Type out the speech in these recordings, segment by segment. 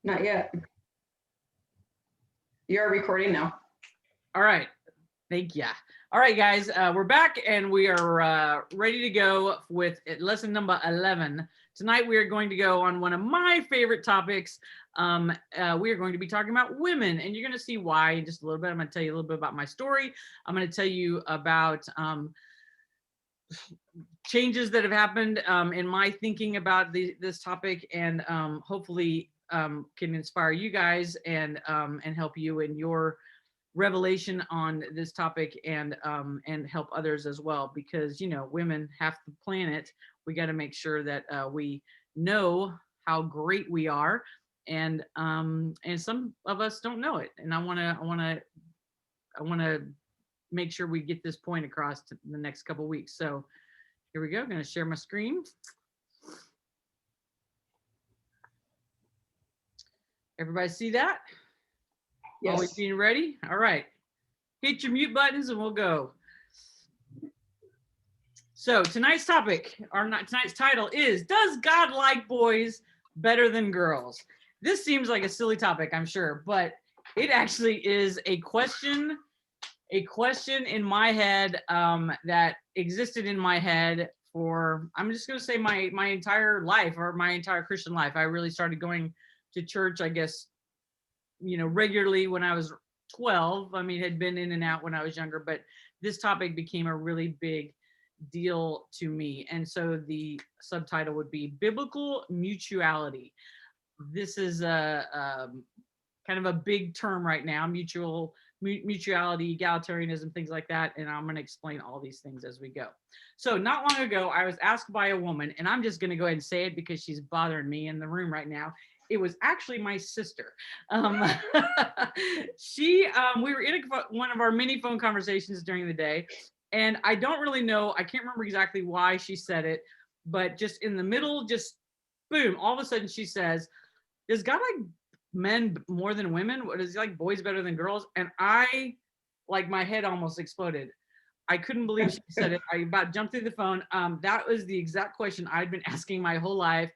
Not yet. You're recording now. All right. Thank you. All right, guys, we're back and we are ready to go with lesson number 11. Tonight, we are going to go on one of my favorite topics. We are going to be talking about women, and you're going to see why in just a little bit. I'm going to tell you a little bit about my story. I'm going to tell you about changes that have happened in my thinking about this topic, and hopefully can inspire you guys and help you in your revelation on this topic, and help others as well, because, you know, women, half the planet. We got to make sure that we know how great we are, and some of us don't know it, and I want to make sure we get this point across to the next couple of weeks. So here we go. I'm going to share my screen. Everybody see that? Yes. Always being ready. All right. Hit your mute buttons and we'll go. So tonight's topic, tonight's title is, does God like boys better than girls? This seems like a silly topic, I'm sure, but it actually is a question in my head that existed in my head for, I'm just going to say my entire life, or my entire Christian life. I really started going to church, I guess, you know, regularly when I was 12. I mean, had been in and out when I was younger, but this topic became a really big deal to me. And so the subtitle would be Biblical Mutuality. This is a kind of a big term right now, mutuality, egalitarianism, things like that. And I'm going to explain all these things as we go. So not long ago, I was asked by a woman, and I'm just going to go ahead and say it because she's bothering me in the room right now. It was actually my sister. We were in one of our many phone conversations during the day, and I don't really know, I can't remember exactly why she said it, but just in the middle, just boom, all of a sudden she says, does God like men more than women? What is he like, boys better than girls? And I, like, my head almost exploded. I couldn't believe she said it. I about jumped through the phone. That was the exact question I'd been asking my whole life.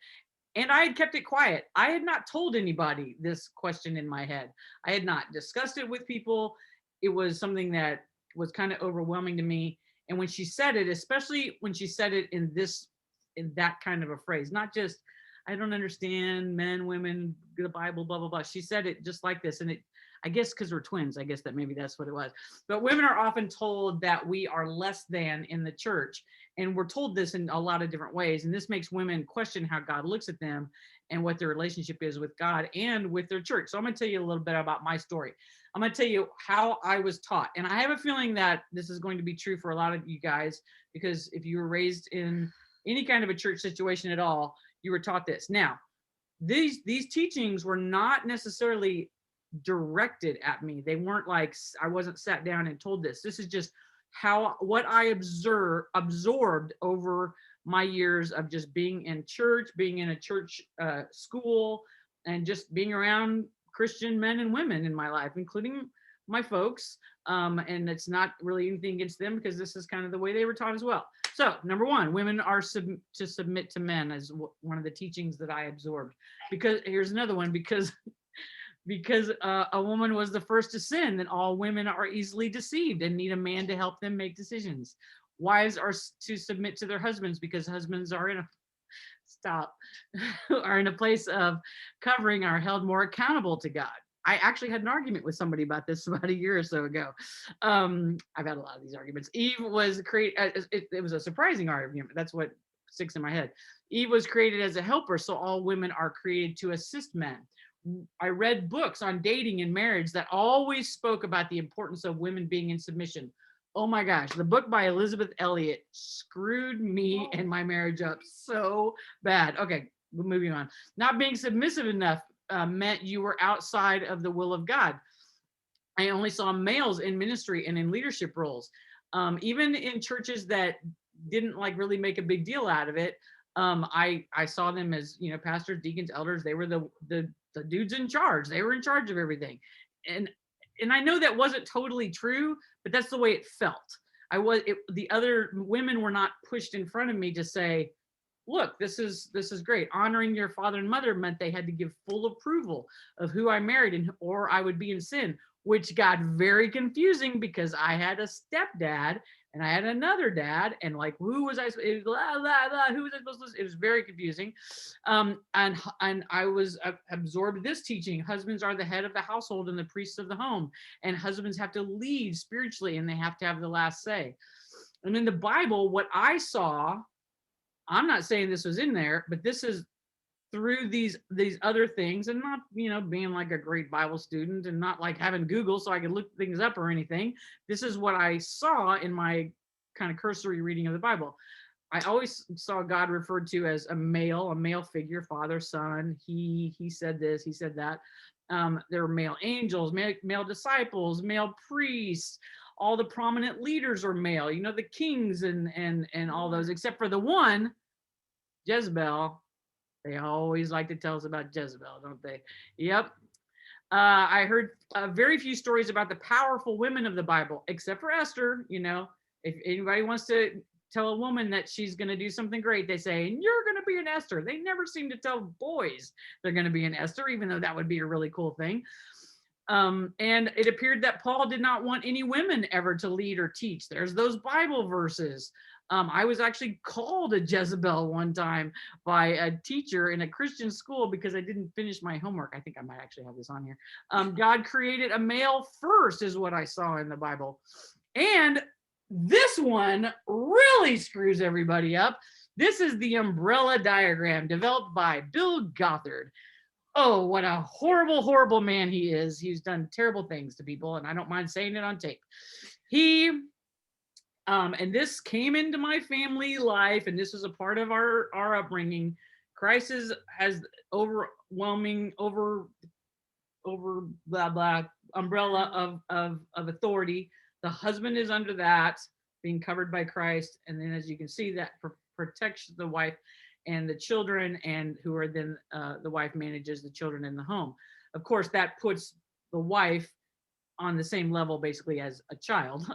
And I had kept it quiet. I had not told anybody this question in my head. I had not discussed it with people. It was something that was kind of overwhelming to me. And when she said it, especially when she said it in that kind of a phrase, not just, I don't understand men, women, the Bible, blah, blah, blah. She said it just like this. And I guess because we're twins, I guess that maybe that's what it was. But women are often told that we are less than in the church. And we're told this in a lot of different ways. And this makes women question how God looks at them and what their relationship is with God and with their church. So I'm going to tell you a little bit about my story. I'm going to tell you how I was taught. And I have a feeling that this is going to be true for a lot of you guys, because if you were raised in any kind of a church situation at all, you were taught this. Now, these teachings were not necessarily directed at me. They weren't like, I wasn't sat down and told this. This is just what I absorbed over my years of just being in church, being in a church school, and just being around Christian men and women in my life, including my folks. And it's not really anything against them, because this is kind of the way they were taught as well. So number one, women are to submit to men, as one of the teachings that I absorbed. Because here's another one, because a woman was the first to sin, then all women are easily deceived and need a man to help them make decisions. Wives are to submit to their husbands, because husbands are in a place of covering, are held more accountable to God. I actually had an argument with somebody about this about a year or so ago. I've had a lot of these arguments. Eve was created, it was a surprising argument. That's what sticks in my head. Eve was created as a helper, so all women are created to assist men. I read books on dating and marriage that always spoke about the importance of women being in submission. Oh my gosh, the book by Elizabeth Elliot screwed me and my marriage up so bad. Okay, we're moving on. Not being submissive enough meant you were outside of the will of God. I only saw males in ministry and in leadership roles. Even in churches that didn't like really make a big deal out of it, I saw them as, you know, pastors, deacons, elders. They were the dudes in charge. They were in charge of everything. And I know that wasn't totally true, but that's the way it felt. The other women were not pushed in front of me to say, look, this is great. Honoring your father and mother meant they had to give full approval of who I married, and or I would be in sin, which got very confusing because I had a stepdad and I had another dad, and like who was I? It was blah, blah, blah, who was I supposed to listen? It was very confusing, and I was absorbed this teaching. Husbands are the head of the household and the priests of the home, and husbands have to lead spiritually, and they have to have the last say. And in the Bible, what I saw, I'm not saying this was in there, but this is through these other things, and not, you know, being like a great Bible student and not like having Google so I could look things up or anything. This is what I saw in my kind of cursory reading of the Bible. I always saw God referred to as a male figure, father, son. He said this, he said that. There were male angels, male disciples, male priests. All the prominent leaders are male, you know, the kings and all those, except for the one, Jezebel. They always like to tell us about Jezebel, don't they? Yep. I heard very few stories about the powerful women of the Bible, except for Esther. You know, if anybody wants to tell a woman that she's going to do something great, they say, and you're going to be an Esther. They never seem to tell boys they're going to be an Esther, even though that would be a really cool thing. And it appeared that Paul did not want any women ever to lead or teach. There's those Bible verses. I was actually called a Jezebel one time by a teacher in a Christian school because I didn't finish my homework. I think I might actually have this on here. God created a male first is what I saw in the Bible. And this one really screws everybody up. This is the umbrella diagram developed by Bill Gothard. Oh, what a horrible, horrible man he is. He's done terrible things to people, and I don't mind saying it on tape. And this came into my family life, and this was a part of our upbringing. Christ has overwhelming, over blah blah umbrella of authority. The husband is under that, being covered by Christ, and then as you can see, that protects the wife and the children, and who are then the wife manages the children in the home. Of course, that puts the wife on the same level basically as a child.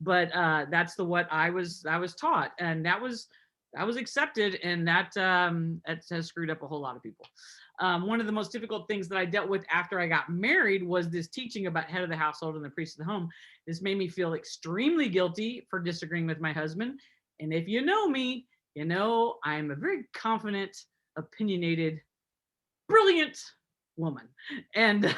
But that's what I was taught, and that was accepted, and that has screwed up a whole lot of people. One of the most difficult things that I dealt with after I got married was this teaching about head of the household and the priest of the home. This made me feel extremely guilty for disagreeing with my husband. And if you know me, you know I'm a very confident, opinionated, brilliant woman. And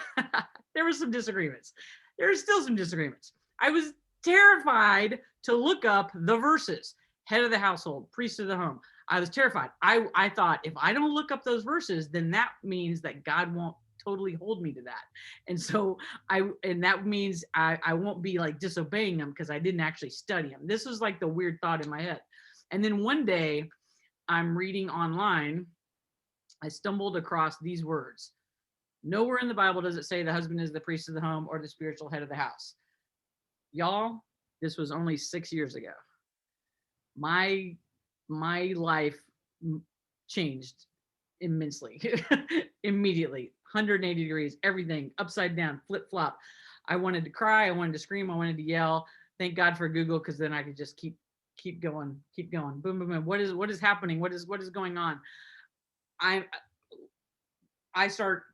there were some disagreements. There are still some disagreements. I was terrified to look up the verses. Head of the household, priest of the home. I was terrified. I thought, if I don't look up those verses, then that means that God won't totally hold me to that. And so that means I won't be like disobeying them because I didn't actually study them. This was like the weird thought in my head. And then one day I'm reading online, I stumbled across these words. Nowhere in the Bible does it say the husband is the priest of the home or the spiritual head of the house. Y'all, this was only 6 years ago. My life changed immensely, immediately, 180 degrees, everything upside down, flip flop. I wanted to cry. I wanted to scream. I wanted to yell. Thank God for Google, because then I could just keep going. Boom, boom, boom. What is happening? What is going on? I start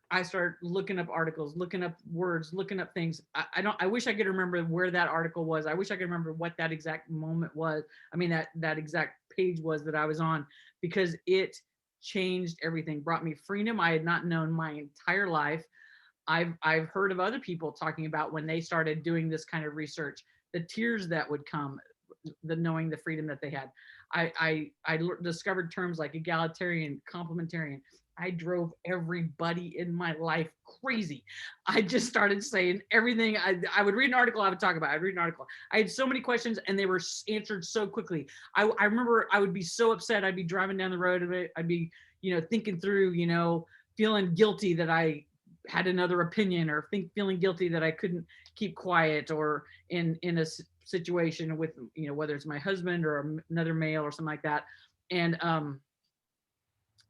looking up articles, looking up words, looking up things. I wish I could remember where that article was. I wish I could remember what that exact moment was. I mean, that exact page was that I was on, because it changed everything, brought me freedom I had not known my entire life. I've heard of other people talking about when they started doing this kind of research, the tears that would come, the knowing the freedom that they had. I discovered terms like egalitarian, complementarian. I drove everybody in my life crazy. I just started saying everything. I would read an article, I would talk about it. I'd read an article. I had so many questions and they were answered so quickly. I remember I would be so upset. I'd be driving down the road. I'd be, thinking through, feeling guilty that I had another opinion, or feeling guilty that I couldn't keep quiet, or in a situation with, whether it's my husband or another male or something like that. And,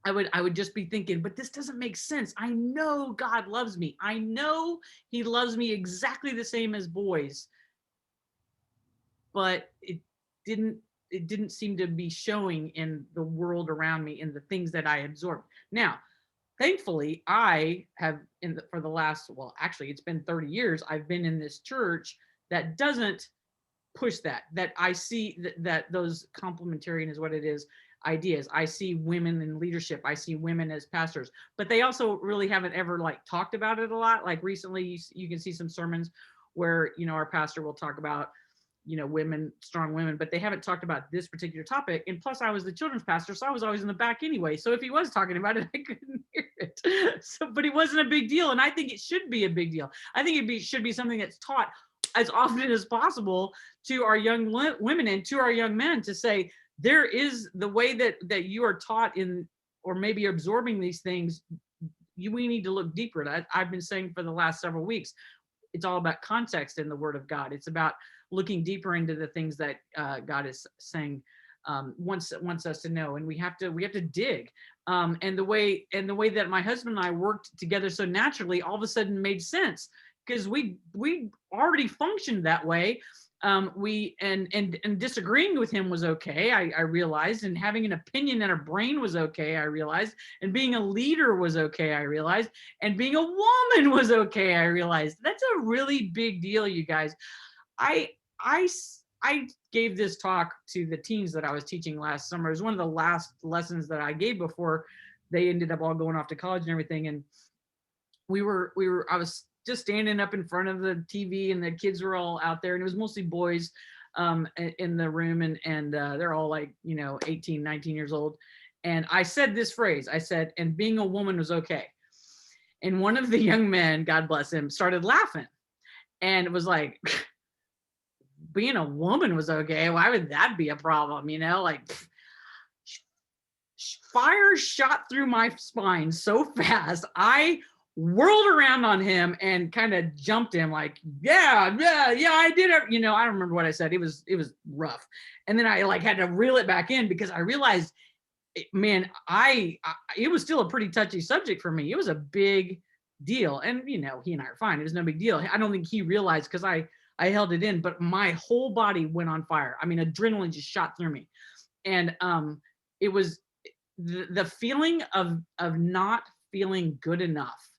I would just be thinking, but this doesn't make sense. I know God loves me. I know he loves me exactly the same as boys, but it it didn't seem to be showing in the world around me, in the things that I absorbed. Now, thankfully, I have for the last, well, actually, it's been 30 years. I've been in this church that doesn't push that I see that those complementarian is what it is ideas. I see women in leadership. I see women as pastors, but they also really haven't ever like talked about it a lot. Like recently, you can see some sermons where, you know, our pastor will talk about, you know, women, strong women, but they haven't talked about this particular topic. And plus I was the children's pastor, so I was always in the back anyway. So if he was talking about it, I couldn't hear it. So, but it wasn't a big deal. And I think it should be a big deal. I think should be something that's taught as often as possible to our young women and to our young men, to say, there is the way that you are taught in, or maybe absorbing these things. We need to look deeper at. I've been saying for the last several weeks, it's all about context in the Word of God. It's about looking deeper into the things that God is saying, wants us to know, and we have to dig. And the way that my husband and I worked together so naturally, all of a sudden made sense, because we already functioned that way. And disagreeing with him was okay, I realized, and having an opinion in our brain was okay, I realized, and being a leader was okay, I realized, and being a woman was okay, I realized. That's a really big deal, you guys. I gave this talk to the teens that I was teaching last summer. It was one of the last lessons that I gave before they ended up all going off to college and everything. And I was just standing up in front of the TV, and the kids were all out there, and it was mostly boys in the room, and they're all like, you know, 18, 19 years old. And I said this phrase, I said, and being a woman was okay. And one of the young men, God bless him, started laughing, and it was like, being a woman was okay. Why would that be a problem? You know, like fire shot through my spine so fast. I whirled around on him and kind of jumped him like, yeah, I did it. You know, I don't remember what I said. It was rough. And then I like had to reel it back in, because I realized, man, it was still a pretty touchy subject for me. It was a big deal. And, you know, he and I are fine. It was no big deal. I don't think he realized, because I held it in, but my whole body went on fire. I mean, adrenaline just shot through me. And it was the feeling of not feeling good enough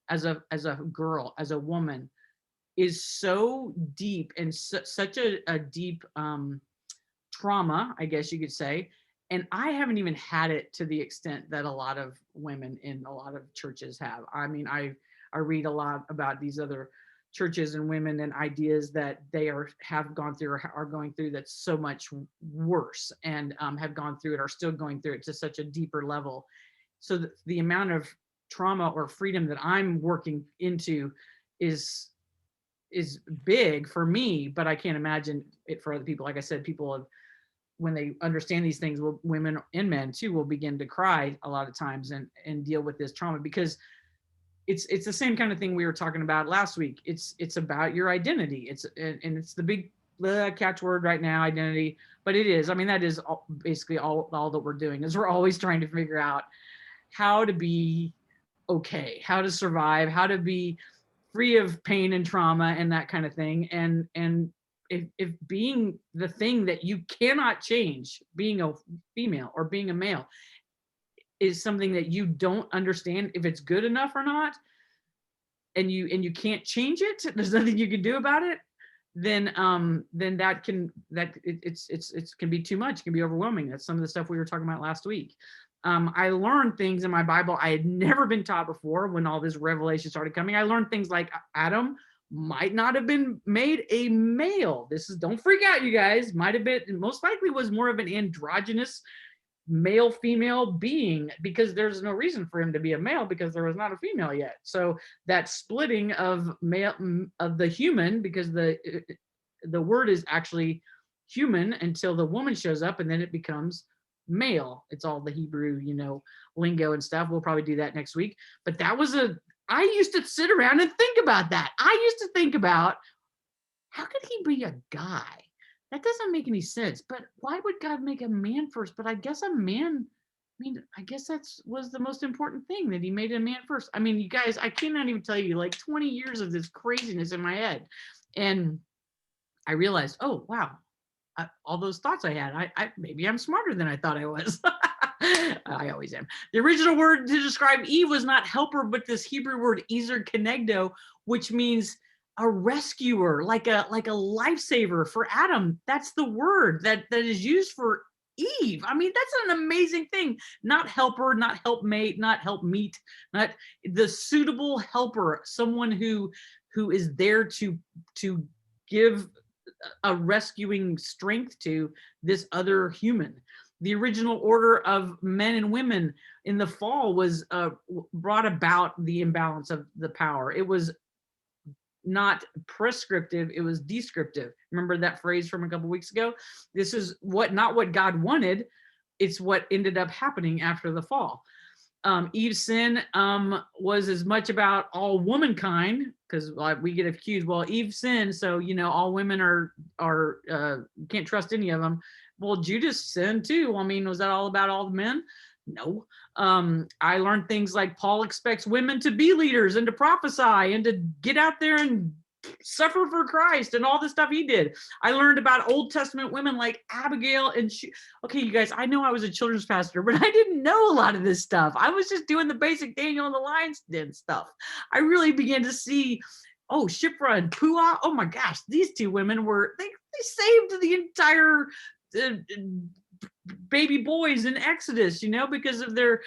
as a girl, as a woman, is so deep, and such a deep trauma, I guess you could say. And I haven't even had it to the extent that a lot of women in a lot of churches have. I mean, I read a lot about these other churches and women and ideas that they have gone through or are going through that's so much worse, and have gone through it, are still going through it to such a deeper level. So the amount of trauma or freedom that I'm working into is big for me, but I can't imagine it for other people. Like I said, people when they understand these things, women and men too, will begin to cry a lot of times and deal with this trauma, because it's the same kind of thing we were talking about last week. It's about your identity. And it's the big catchword right now, identity. But it is, I mean, that is basically all that we're doing, is we're always trying to figure out how to be okay, how to survive, how to be free of pain and trauma and that kind of thing. And if being the thing that you cannot change, being a female or being a male, is something that you don't understand if it's good enough or not, and you can't change it, there's nothing you can do about it, then that can be too much. It can be overwhelming. That's some of the stuff we were talking about last week. I learned things in my Bible I had never been taught before. When all this revelation started coming, I learned things like Adam might not have been made a male. Don't freak out, you guys. Might have been, most likely was more of an androgynous male female being, because there's no reason for him to be a male, because there was not a female yet. So that splitting of male, of the human, because the word is actually human until the woman shows up, and then it becomes male. It's all the Hebrew, lingo and stuff. We'll probably do that next week. But I used to sit around and think about that. I used to think about, how could he be a guy? That doesn't make any sense. But why would God make a man first? But I guess I guess that was the most important thing, that he made a man first. I mean, you guys, I cannot even tell you, like 20 years of this craziness in my head. And I realized, oh, wow, all those thoughts I had. I maybe I'm smarter than I thought I was. I always am. The original word to describe Eve was not helper, but this Hebrew word ezer kenegdo, which means a rescuer, like a lifesaver for Adam. That's the word that is used for Eve. I mean, that's an amazing thing. Not helper, not helpmate, not helpmeet, not the suitable helper, someone who is there to give a rescuing strength to this other human. The original order of men and women in the fall was brought about the imbalance of the power. It was not prescriptive, it was descriptive. Remember that phrase from a couple weeks ago? This is not what God wanted, it's what ended up happening after the fall. Eve's sin was as much about all womankind, because we get accused, well, Eve sinned, so all women are can't trust any of them. Well, Judas sinned too. I mean, was that all about all the men? No. I learned things like Paul expects women to be leaders and to prophesy and to get out there and suffer for Christ and all the stuff he did. I learned about Old Testament women like Abigail and okay, you guys, I know I was a children's pastor, but I didn't know a lot of this stuff. I was just doing the basic Daniel and the Lion's Den stuff. I really began to see, oh, Shiphrah and Puah, oh my gosh, these two women they saved the entire baby boys in Exodus, because of their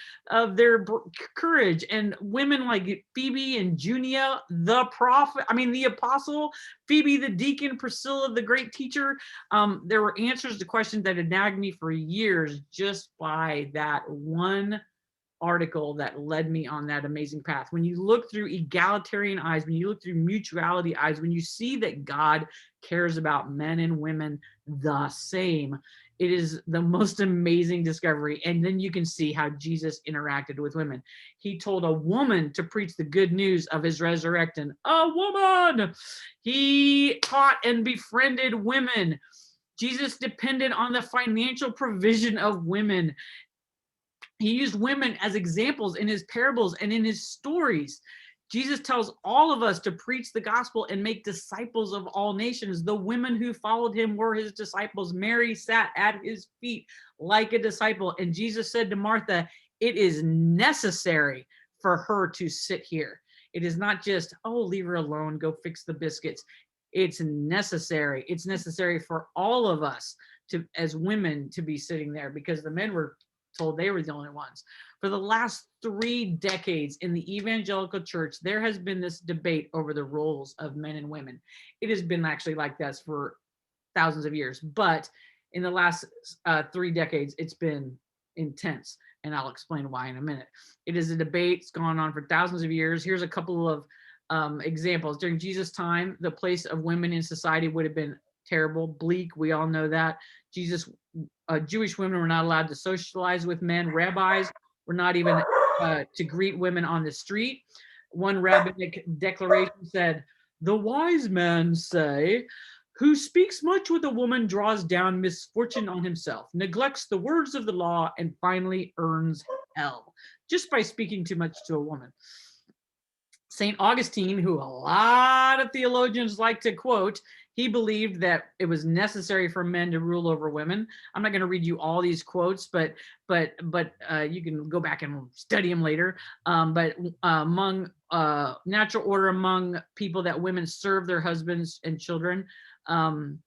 courage. And women like Phoebe and Junia, the prophet, the apostle, Phoebe the deacon, Priscilla the great teacher. There were answers to questions that had nagged me for years just by that one article that led me on that amazing path. When you look through egalitarian eyes, when you look through mutuality eyes, when you see that God cares about men and women the same, it is the most amazing discovery. And then you can see how Jesus interacted with women. He told a woman to preach the good news of his resurrection. A woman! He taught and befriended women. Jesus depended on the financial provision of women. He used women as examples in his parables and in his stories. Jesus tells all of us to preach the gospel and make disciples of all nations. The women who followed him were his disciples. Mary sat at his feet like a disciple. And Jesus said to Martha, it is necessary for her to sit here. It is not just, oh, leave her alone, go fix the biscuits. It's necessary. It's necessary for all of us as women to be sitting there, because the men were told they were the only ones. For the last 3 decades in the evangelical church, there has been this debate over the roles of men and women. It has been actually like this for thousands of years, but in the last 3 decades, it's been intense, and I'll explain why in a minute. It is a debate. It's gone on for thousands of years. Here's a couple of examples. During Jesus' time, the place of women in society would have been terrible, bleak. We all know that. Jewish women were not allowed to socialize with men. Rabbis were not even to greet women on the street. One rabbinic declaration said, the wise men say, who speaks much with a woman draws down misfortune on himself, neglects the words of the law, and finally earns hell, just by speaking too much to a woman. St. Augustine, who a lot of theologians like to quote, he believed that it was necessary for men to rule over women. I'm not going to read you all these quotes, but you can go back and study them later. But among natural order, among people, that women serve their husbands and children. John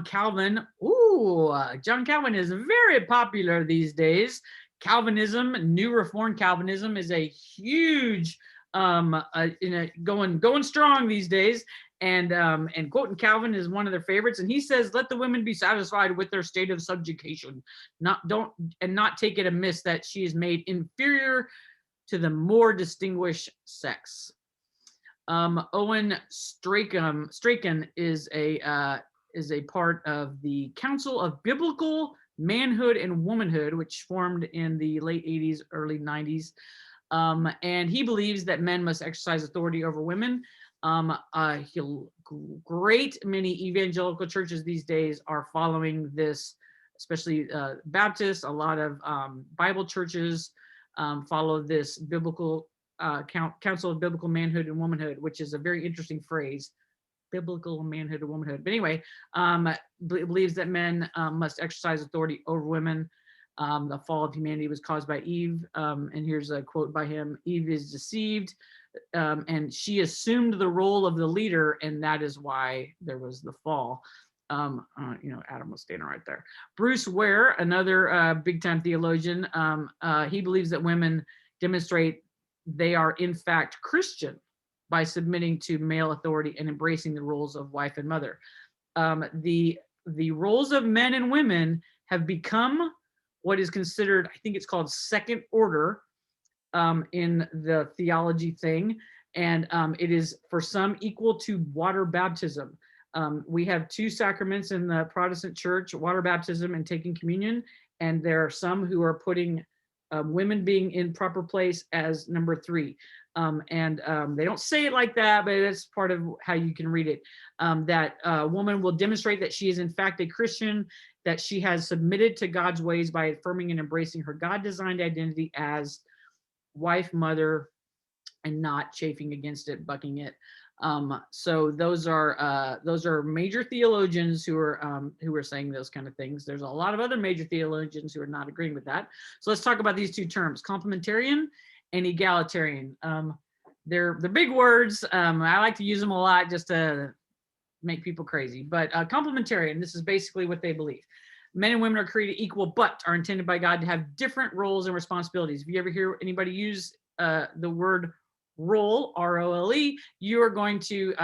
Calvin. John Calvin is very popular these days. Calvinism, New Reformed Calvinism, is a huge going strong these days. And quoting Calvin is one of their favorites. And he says, let the women be satisfied with their state of subjugation, not take it amiss that she is made inferior to the more distinguished sex. Owen Strachan is a part of the Council of Biblical Manhood and Womanhood, which formed in the late 80s, early 90s. And he believes that men must exercise authority over women. Great many evangelical churches these days are following this, especially Baptists. A lot of Bible churches follow this biblical Council of Biblical Manhood and Womanhood, which is a very interesting phrase. biblical manhood or womanhood. But anyway, believes that men must exercise authority over women. The fall of humanity was caused by Eve. And here's a quote by him: Eve is deceived, and she assumed the role of the leader, and that is why there was the fall. Adam was standing right there. Bruce Ware, another big time theologian, he believes that women demonstrate they are in fact Christian by submitting to male authority and embracing the roles of wife and mother. The roles of men and women have become what is considered, I think it's called second order in the theology thing. And it is for some equal to water baptism. We have two sacraments in the Protestant church, water baptism and taking communion. And there are some who are putting women being in proper place as number 3. They don't say it like that, but it's part of how you can read it. That a woman will demonstrate that she is in fact a Christian, that she has submitted to God's ways by affirming and embracing her God-designed identity as wife, mother, and not chafing against it, bucking it. So those are major theologians who are saying those kind of things. There's a lot of other major theologians who are not agreeing with that. So let's talk about these two terms, complementarian and egalitarian. They're big words. I like to use them a lot just to make people crazy. But complementarian, this is basically what they believe. Men and women are created equal, but are intended by God to have different roles and responsibilities. If you ever hear anybody use the word role, R-O-L-E, you are going to,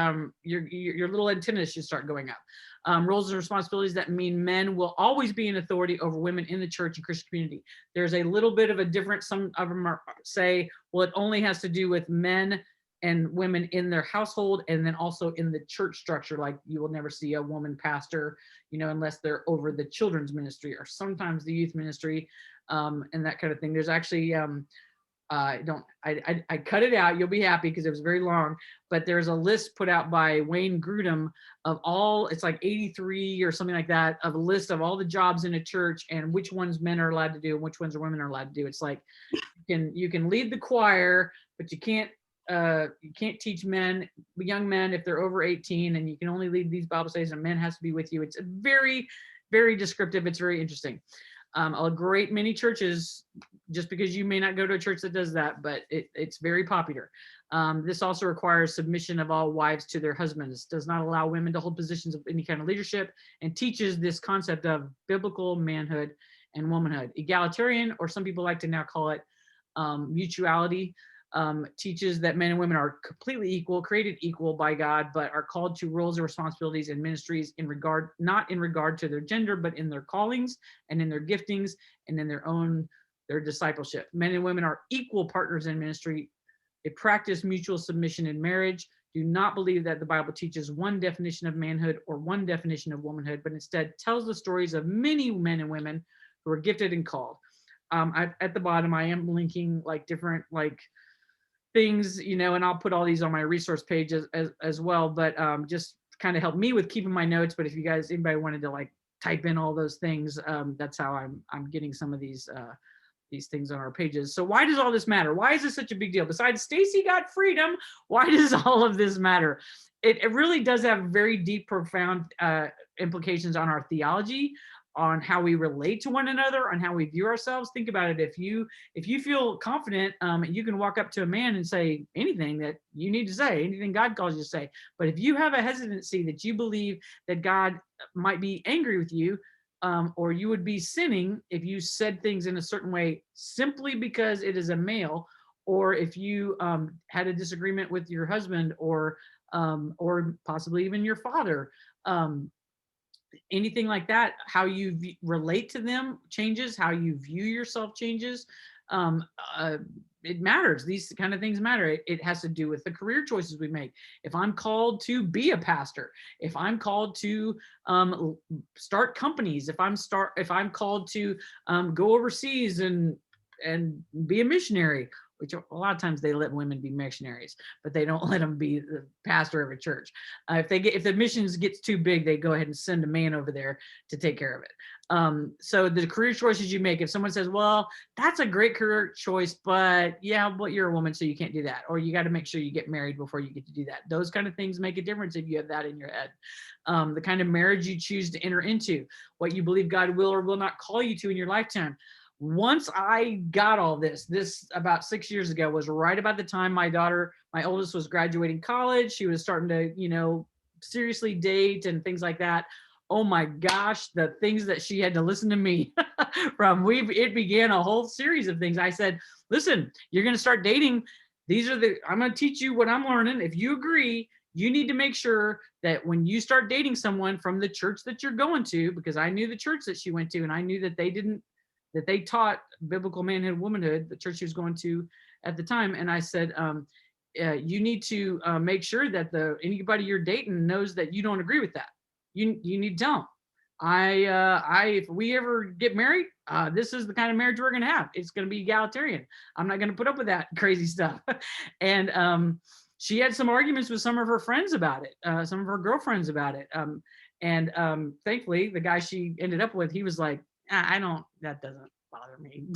your little antennas should start going up. Roles and responsibilities that mean men will always be in authority over women in the church and Christian community. There's a little bit of a difference. Some of them say, well, it only has to do with men and women in their household, and then also in the church structure. Like you will never see a woman pastor, unless they're over the children's ministry or sometimes the youth ministry, and that kind of thing. There's actually, I cut it out. You'll be happy because it was very long, but there's a list put out by Wayne Grudem of all, it's like 83 or something like that, of a list of all the jobs in a church and which ones men are allowed to do and which ones women are allowed to do. It's like, you can lead the choir, but you can't teach young men if they're over 18, and you can only lead these Bible studies and men has to be with you. It's very, very descriptive. It's very interesting. A great many churches, just because you may not go to a church that does that, but it's very popular. This also requires submission of all wives to their husbands, does not allow women to hold positions of any kind of leadership, and teaches this concept of biblical manhood and womanhood. Egalitarian, or some people like to now call it mutuality, teaches that men and women are completely equal, created equal by God, but are called to roles and responsibilities and ministries not in regard to their gender, but in their callings and in their giftings and in their discipleship. Men and women are equal partners in ministry. They practice mutual submission in marriage. Do not believe that the Bible teaches one definition of manhood or one definition of womanhood, but instead tells the stories of many men and women who are gifted and called. At the bottom, I am linking different things, and I'll put all these on my resource page as well, but just kind of help me with keeping my notes. But if anybody wanted to type in all those things, that's how I'm getting some of these things on our pages. So why does all this matter? Why is this such a big deal? Besides Stacie got freedom, why does all of this matter? It really does have very deep, profound implications on our theology, on how we relate to one another, on how we view ourselves. Think about it. If you feel confident, you can walk up to a man and say anything that you need to say, anything God calls you to say. But if you have a hesitancy that you believe that God might be angry with you, or you would be sinning if you said things in a certain way simply because it is a male, or if you had a disagreement with your husband or possibly even your father, anything like that, how you relate to them changes, how you view yourself changes. It matters. These kind of things matter. It has to do with the career choices we make. If I'm called to be a pastor, if I'm called to start companies, if I'm called to go overseas and be a missionary, which a lot of times they let women be missionaries, but they don't let them be the pastor of a church. If the missions gets too big, they go ahead and send a man over there to take care of it. So the career choices you make, if someone says, well, that's a great career choice, but yeah, but you're a woman, so you can't do that. Or you got to make sure you get married before you get to do that. Those kind of things make a difference if you have that in your head. The kind of marriage you choose to enter into, what you believe God will or will not call you to in your lifetime. Once I got all this about 6 years ago was right about the time my oldest was graduating college. She was starting to, seriously date and things like that. Oh my gosh, the things that she had to listen to me from, it began a whole series of things. I said, listen, you're going to start dating. I'm going to teach you what I'm learning. If you agree, you need to make sure that when you start dating someone from the church that you're going to, because I knew the church that she went to, and I knew that they taught biblical manhood, womanhood, the church she was going to at the time. And I said, you need to make sure that anybody you're dating knows that you don't agree with that. You need to tell them, if we ever get married, this is the kind of marriage we're going to have. It's going to be egalitarian. I'm not going to put up with that crazy stuff. And she had some arguments with some of her friends about it, some of her girlfriends about it. And thankfully, the guy she ended up with, he was like, that doesn't bother me.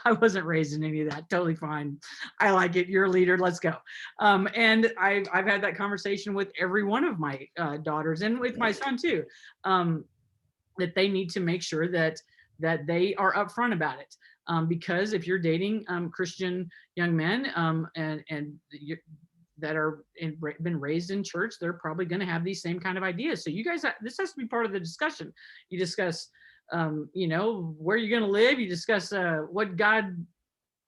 I wasn't raised in any of that. Totally fine. I like it. You're a leader. Let's go. And I've had that conversation with every one of my daughters, and with my son too, that they need to make sure that they are upfront about it. Because if you're dating Christian young men that are been raised in church, they're probably going to have these same kind of ideas. So you guys, this has to be part of the discussion. You discuss where you're going to live. You discuss what God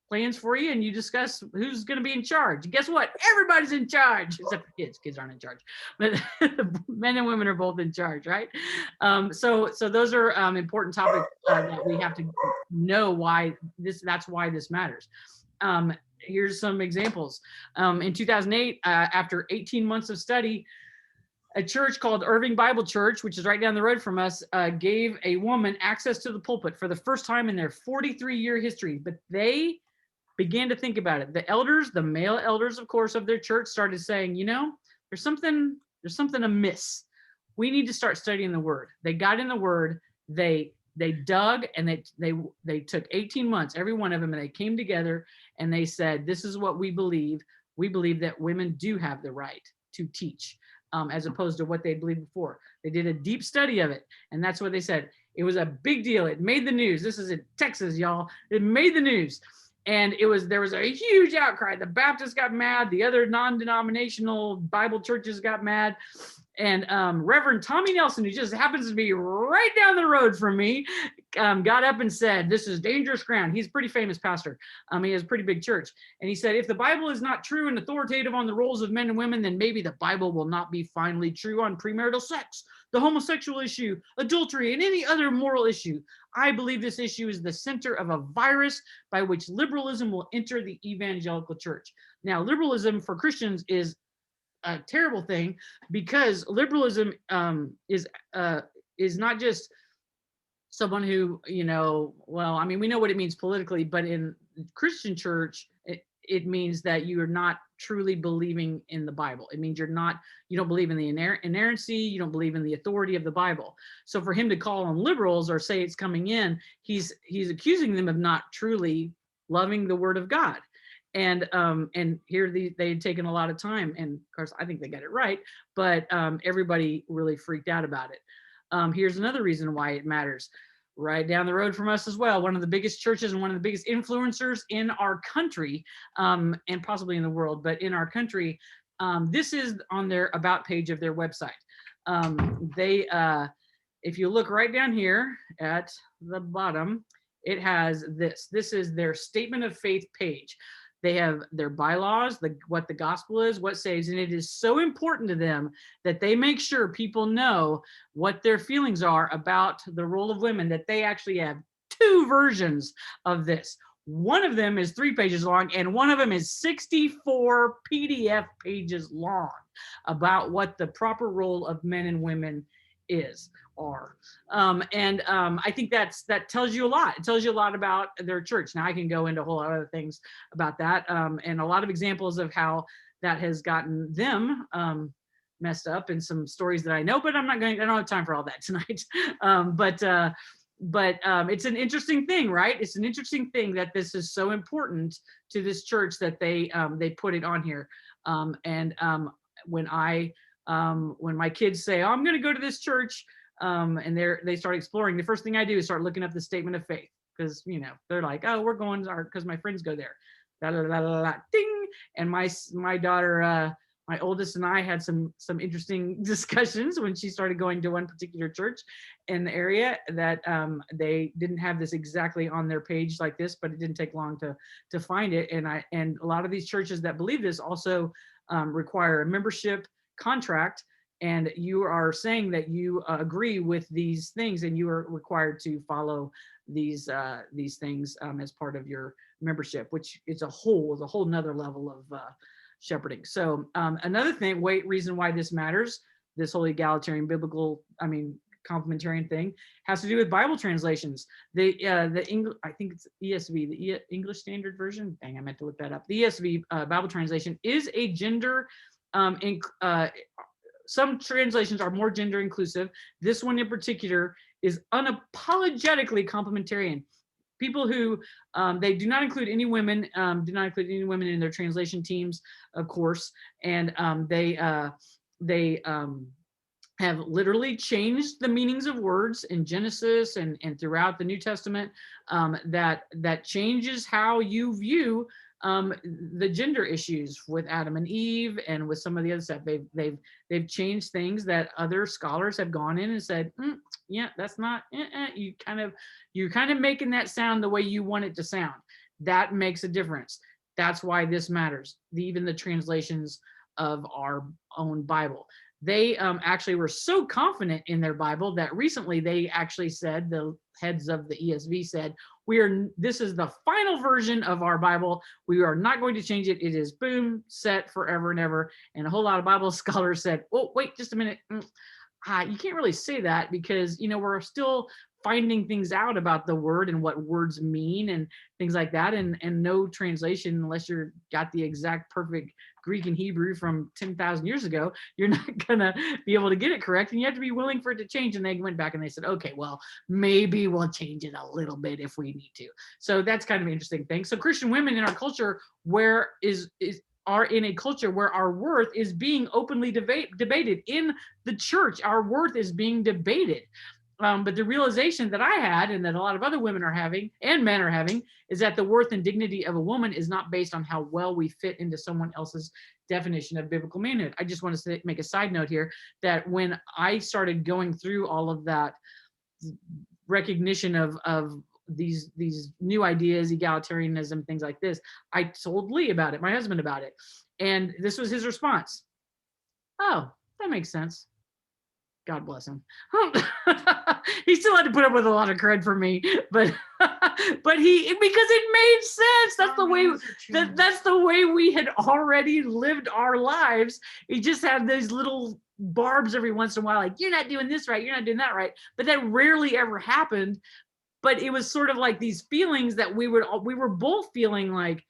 plans for you, and you discuss who's going to be in charge. And guess what? Everybody's in charge, except for kids. Kids aren't in charge, but men and women are both in charge, right? So those are important topics that we have to know why that's why this matters. Here's some examples. In 2008, after 18 months of study, a church called Irving Bible Church, which is right down the road from us, gave a woman access to the pulpit for the first time in their 43-year history. But they began to think about it. The elders, the male elders, of course, of their church started saying, there's something amiss. We need to start studying the Word. They got in the Word. They dug, and they took 18 months, every one of them, and they came together and they said, this is what we believe. We believe that women do have the right to teach. As opposed to what they believed before. They did a deep study of it, and that's what they said. It was a big deal. It made the news. This is in Texas, y'all. It made the news. And there was a huge outcry. The Baptists got mad. The other non-denominational Bible churches got mad. And Reverend Tommy Nelson, who just happens to be right down the road from me, got up and said, this is dangerous ground. He's a pretty famous pastor. He has a pretty big church. And he said, if the Bible is not true and authoritative on the roles of men and women, then maybe the Bible will not be finally true on premarital sex, the homosexual issue, adultery, and any other moral issue. I believe this issue is the center of a virus by which liberalism will enter the evangelical church. Now, liberalism for Christians is a terrible thing, because liberalism is not just someone who, we know what it means politically, but in Christian church, it means that you are not truly believing in the Bible. It means you don't believe in the inerrancy, you don't believe in the authority of the Bible. So for him to call them liberals or say it's coming in, he's accusing them of not truly loving the Word of God. And here they had taken a lot of time, and of course I think they got it right, but everybody really freaked out about it. Here's another reason why it matters. Right down the road from us as well, one of the biggest churches and one of the biggest influencers in our country, and possibly in the world, but in our country, this is on their about page of their website. If you look right down here at the bottom, it has this. This is their statement of faith page. They have their bylaws, what the gospel is, what saves, and it is so important to them that they make sure people know what their feelings are about the role of women, that they actually have 2 versions of this. One of them is 3 pages long, and one of them is 64 PDF pages long about what the proper role of men and women are. I think that tells you a lot. It tells you a lot about their church. Now I can go into a whole lot of other things about that, and a lot of examples of how that has gotten them messed up, and some stories that I know, but I don't have time for all that tonight. But it's an interesting thing, right? It's an interesting thing that this is so important to this church that they put it on here. When my kids say, oh, I'm going to go to this church, and they start exploring, the first thing I do is start looking up the statement of faith, because they're like, oh, we're going because my friends go there. Da, da, da, da, da, ding. And my daughter, my oldest, and I had some interesting discussions when she started going to one particular church in the area that they didn't have this exactly on their page like this, but it didn't take long to find it. And a lot of these churches that believe this also require a membership contract, and you are saying that you agree with these things, and you are required to follow these things as part of your membership, which is a whole nother level of shepherding. So another reason why this matters, this whole egalitarian complementarian thing, has to do with Bible translations. I think it's ESV, the English Standard Version. Dang, I meant to look that up. The ESV Bible translation is a gender, some translations are more gender inclusive. This one in particular is unapologetically complementarian. People who they do not include any women, in their translation teams, of course, and they have literally changed the meanings of words in Genesis and throughout the New Testament. That changes how you view the gender issues with Adam and Eve, and with some of the other stuff. They've changed things that other scholars have gone in and said, yeah, that's not, you're kind of making that sound the way you want it to sound. That makes a difference. That's why this matters. Even the translations of our own Bible. They actually were so confident in their Bible that recently they actually said, the heads of the ESV said, this is the final version of our Bible. We are not going to change it. It is boom, set forever and ever. And a whole lot of Bible scholars said, oh, wait, just a minute. You can't really say that, because, we're still finding things out about the word and what words mean and things like that. And no translation, unless you're got the exact perfect Greek and Hebrew from 10,000 years ago, you're not gonna be able to get it correct, and you have to be willing for it to change. And they went back and they said, okay, well, maybe we'll change it a little bit if we need to. So that's kind of an interesting thing. So Christian women in our culture, are in a culture where our worth is being openly debated in the church. Our worth is being debated. But the realization that I had, and that a lot of other women are having, and men are having, is that the worth and dignity of a woman is not based on how well we fit into someone else's definition of biblical manhood. I just want to make a side note here, that when I started going through all of that recognition of these new ideas, egalitarianism, things like this, I told Lee about it, my husband, about it. And this was his response. Oh, that makes sense. God bless him. He still had to put up with a lot of cred from me, but because it made sense. That's the way we had already lived our lives. He just had these little barbs every once in a while, like, you're not doing this right, you're not doing that right. But that rarely ever happened. But it was sort of like these feelings that we were both feeling like,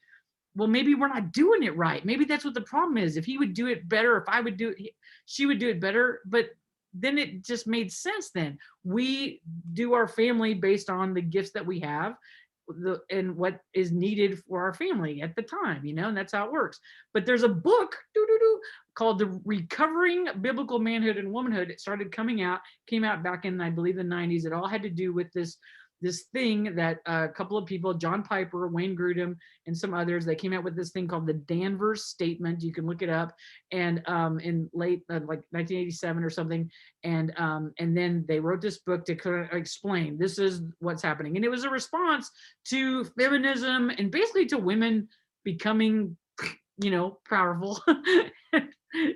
well, maybe we're not doing it right. Maybe that's what the problem is. If he would do it better, if I would do it, she would do it better. But then it just made sense. Then we do our family based on the gifts that we have, and what is needed for our family at the time, and that's how it works. But there's a book called The Recovering Biblical Manhood and Womanhood. It came out back in, I believe, the 90s. It all had to do with this thing that a couple of people, John Piper, Wayne Grudem, and some others, they came out with this thing called the Danvers Statement. You can look it up. And in late like 1987 or something, and then they wrote this book to kind of explain, this is what's happening. And it was a response to feminism and basically to women becoming, powerful,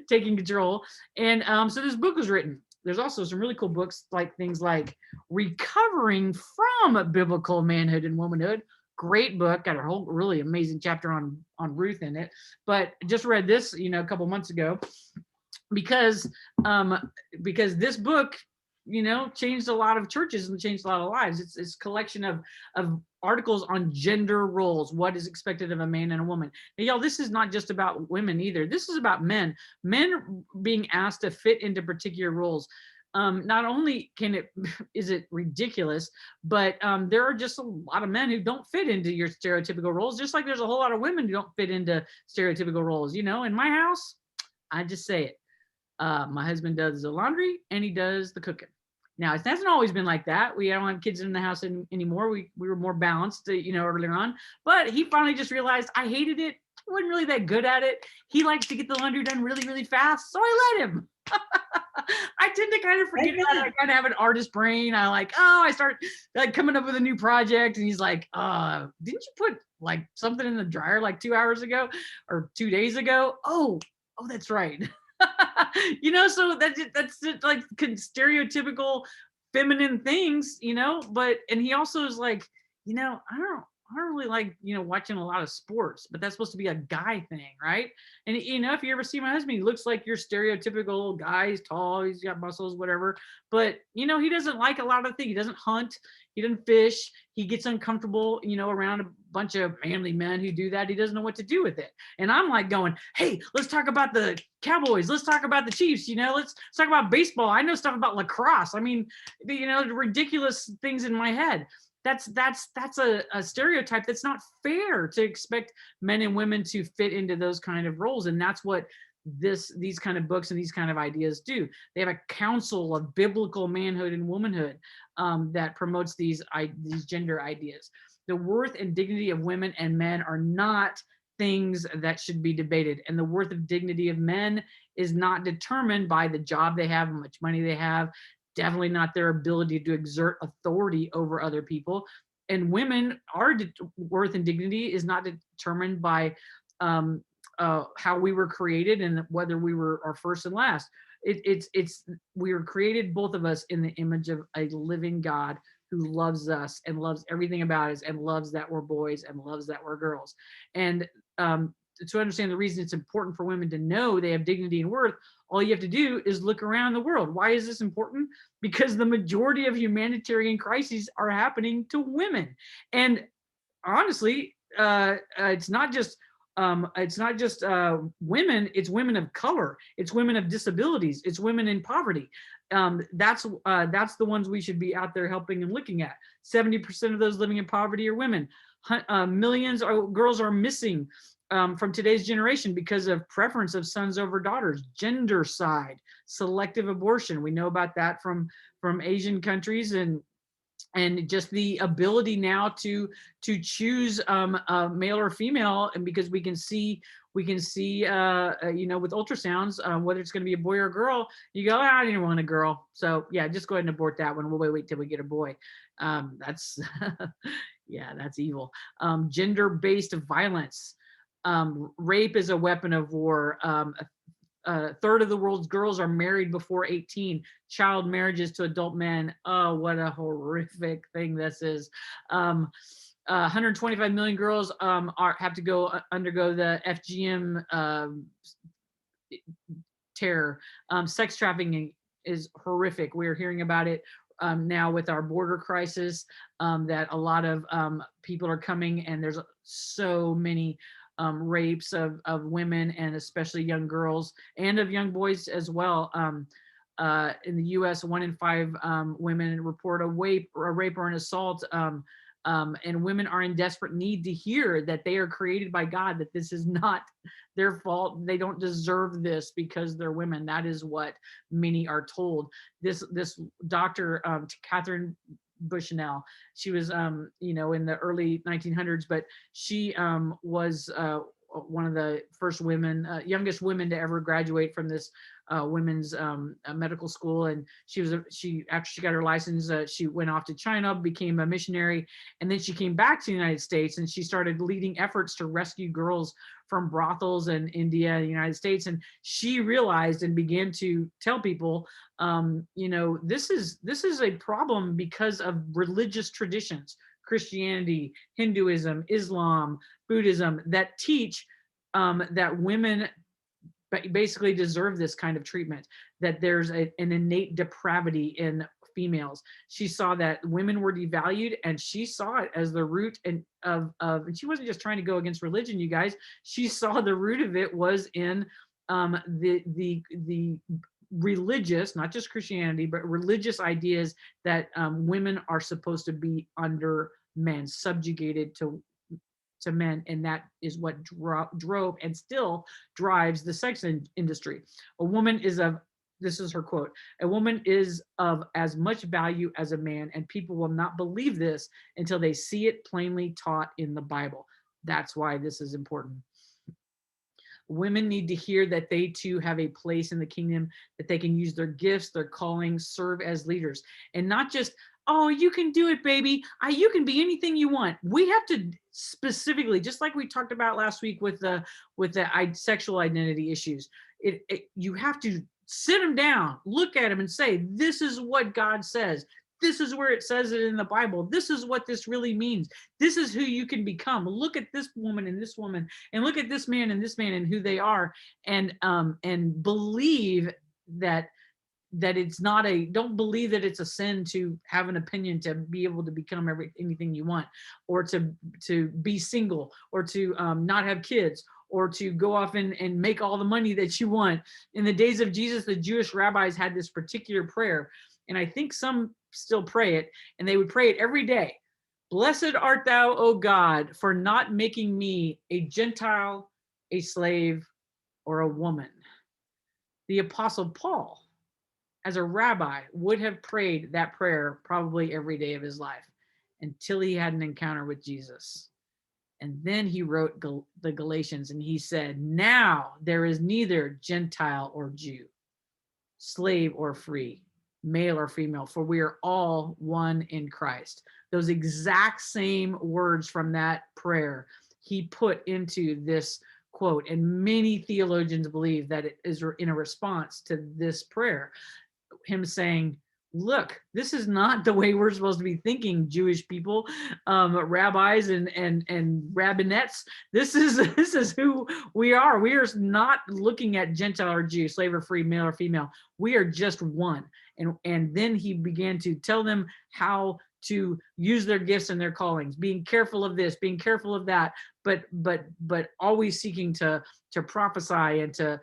taking control. And so this book was written. There's also some really cool books, like things like Recovering from Biblical Manhood and Womanhood. Great book, got a whole really amazing chapter on Ruth in it. But just read this, a couple months ago, because this book changed a lot of churches and changed a lot of lives. It's a collection of articles on gender roles, what is expected of a man and a woman. Now, y'all, this is not just about women either. This is about men being asked to fit into particular roles. Not only is it ridiculous, but there are just a lot of men who don't fit into your stereotypical roles, just like there's a whole lot of women who don't fit into stereotypical roles. In my house, I just say it. My husband does the laundry and he does the cooking. Now, it hasn't always been like that. We don't have kids in the house anymore. We were more balanced, earlier on. But he finally just realized I hated it. I wasn't really that good at it. He likes to get the laundry done really, really fast. So I let him. I tend to kind of forget about it. I kind of have an artist brain. I start coming up with a new project. And he's like, didn't you put something in the dryer 2 hours ago or 2 days ago? Oh, that's right. So that's stereotypical feminine things, and he also is like, I don't really like, watching a lot of sports, but that's supposed to be a guy thing, right? And, if you ever see my husband, he looks like your stereotypical guy. He's tall, he's got muscles, whatever. But, he doesn't like a lot of things. He doesn't hunt, he doesn't fish. He gets uncomfortable, around a bunch of manly men who do that. He doesn't know what to do with it. And I'm like going, hey, let's talk about the Cowboys. Let's talk about the Chiefs. Let's talk about baseball. I know stuff about lacrosse. I mean, the ridiculous things in my head. That's a stereotype that's not fair to expect men and women to fit into those kind of roles. And that's what these kind of books and these kind of ideas do. They have a council of biblical manhood and womanhood that promotes these gender ideas. The worth and dignity of women and men are not things that should be debated. And the worth of dignity of men is not determined by the job they have, how much money they have, definitely not their ability to exert authority over other people. And women, our worth and dignity is not determined by how we were created and whether we were our first and last. We were created, both of us, in the image of a living God who loves us and loves everything about us and loves that we're boys and loves that we're girls. And to understand the reason it's important for women to know they have dignity and worth, all you have to do is look around the world. Why is this important? Because the majority of humanitarian crises are happening to women. And honestly, it's not just women, it's women of color, it's women of disabilities, it's women in poverty. That's the ones we should be out there helping and looking at. 70% of those living in poverty are women. Millions of girls are missing from today's generation because of preference of sons over daughters, gendercide, selective abortion. We know about that from Asian countries, and just the ability now to choose male or female, and because we can see with ultrasounds whether it's going to be a boy or a girl. You go, I didn't want a girl, so yeah, just go ahead and abort that one. We'll wait till we get a boy. That's yeah, that's evil. Gender-based violence. Rape is a weapon of war. A third of the world's girls are married before 18. Child marriages to adult men. Oh, what a horrific thing this is. 125 million girls have to undergo the FGM terror. Sex trafficking is horrific. We're hearing about it now with our border crisis, that a lot of people are coming, and there's so many rapes of women, and especially young girls, and of young boys as well. In the US, 1 in 5 women report a rape or an assault, and women are in desperate need to hear that they are created by God, that this is not their fault. They don't deserve this because they're women. That is what many are told. This doctor, Catherine Bushnell, she was in the early 1900s, but she was one of the first women, youngest women to ever graduate from this women's medical school. And she actually got her license. She went off to China, became a missionary, and then she came back to the United States, and she started leading efforts to rescue girls from brothels in India and the United States. And she realized and began to tell people, this is a problem because of religious traditions, Christianity, Hinduism, Islam, Buddhism, that teach that women basically deserve this kind of treatment, that there's an innate depravity in females. She saw that women were devalued, and she saw it as the root and and she wasn't just trying to go against religion, you guys. She saw the root of it was in the religious, not just Christianity, but religious ideas that women are supposed to be under men, subjugated to men, and that is what drove and still drives the sex industry. A woman is of, this is her quote, a woman is of as much value as a man, and people will not believe this until they see it plainly taught in the Bible. That's why this is important. Women need to hear that they too have a place in the kingdom, that they can use their gifts, their callings, serve as leaders, and not just, oh, you can do it, baby. You can be anything you want. We have to specifically, just like we talked about last week with the sexual identity issues, you have to sit them down, look at them and say, this is what God says. This is where it says it in the Bible. This is what this really means. This is who you can become. Look at this woman, and look at this man and who they are, and believe that it's not don't believe that it's a sin to have an opinion, to be able to become anything you want, or to be single, or to not have kids, or to go off and make all the money that you want. In the days of Jesus, the Jewish rabbis had this particular prayer, and I think some still pray it, and they would pray it every day. Blessed art thou, O God, for not making me a Gentile, a slave, or a woman. The Apostle Paul, as a rabbi, would have prayed that prayer probably every day of his life until he had an encounter with Jesus. And then he wrote the Galatians, and he said, now there is neither Gentile or Jew, slave or free, male or female, for we are all one in Christ. Those exact same words from that prayer he put into this quote, and many theologians believe that it is in a response to this prayer, him saying, look, this is not the way we're supposed to be thinking, Jewish people, rabbis and rabbinettes. This is who we are. We are not looking at Gentile or Jew, slave or free, male or female. We are just one. And then he began to tell them how to use their gifts and their callings, being careful of this, being careful of that, but always seeking to prophesy and to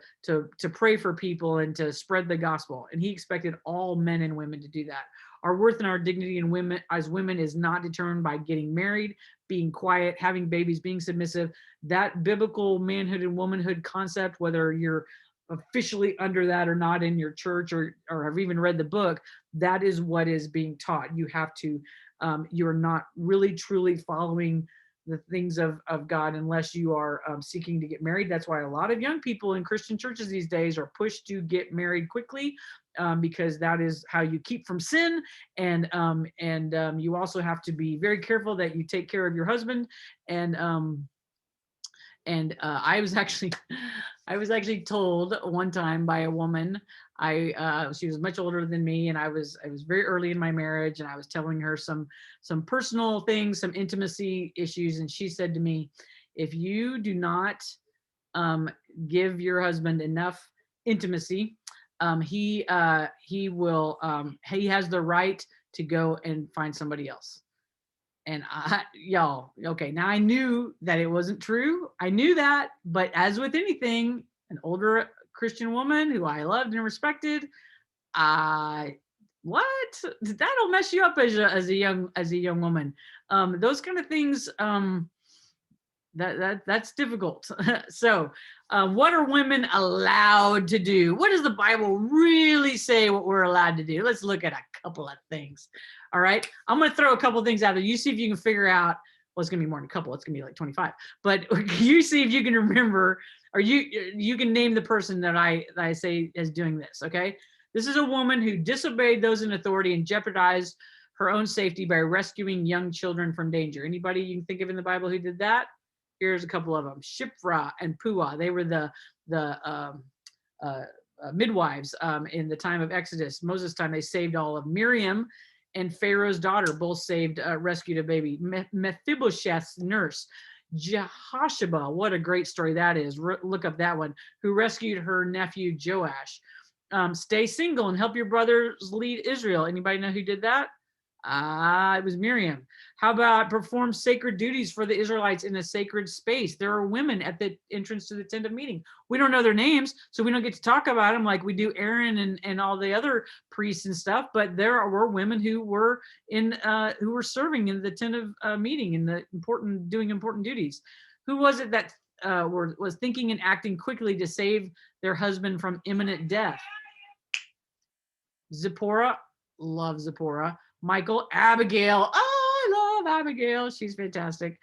pray for people and to spread the gospel. And he expected all men and women to do that. Our worth and our dignity in women as women is not determined by getting married, being quiet, having babies, being submissive. That biblical manhood and womanhood concept, whether you're officially under that or not in your church, or have even read the book, that is what is being taught. You have to, you're not really truly following the things of God unless you are seeking to get married. That's why a lot of young people in Christian churches these days are pushed to get married quickly, because that is how you keep from sin. And you also have to be very careful that you take care of your husband. And I was actually told one time by a woman, she was much older than me, and I was very early in my marriage, and I was telling her some personal things, some intimacy issues, and she said to me, if you do not give your husband enough intimacy, he has the right to go and find somebody else. And okay, now I knew that it wasn't true. I knew that, but as with anything, an older Christian woman who I loved and respected, that'll mess you up as a young woman. Those kind of things, that's difficult. So what are women allowed to do? What does the Bible really say what we're allowed to do? Let's look at a couple of things. All right, I'm going to throw a couple of things out there. You see if you can figure out, well, it's going to be more than a couple. It's going to be like 25. But you see if you can remember, or you can name the person that I say is doing this, okay? This is a woman who disobeyed those in authority and jeopardized her own safety by rescuing young children from danger. Anybody you can think of in the Bible who did that? Here's a couple of them. Shiphrah and Puah. They were the midwives in the time of Exodus. Moses' time, they saved all of Miriam and Pharaoh's daughter, both rescued a baby. Mephibosheth's nurse, Jehoshaphat, what a great story that is. Look up that one, who rescued her nephew Joash. Stay single and help your brothers lead Israel. Anybody know who did that? It was Miriam. How about perform sacred duties for the Israelites in a sacred space? There are women at the entrance to the tent of meeting. We don't know their names, so we don't get to talk about them like we do Aaron and all the other priests and stuff. But there were women who were serving in the tent of meeting and doing important duties. Who was it that was thinking and acting quickly to save their husband from imminent death? Zipporah, love Zipporah. Michael, Abigail. Oh, I love Abigail. She's fantastic.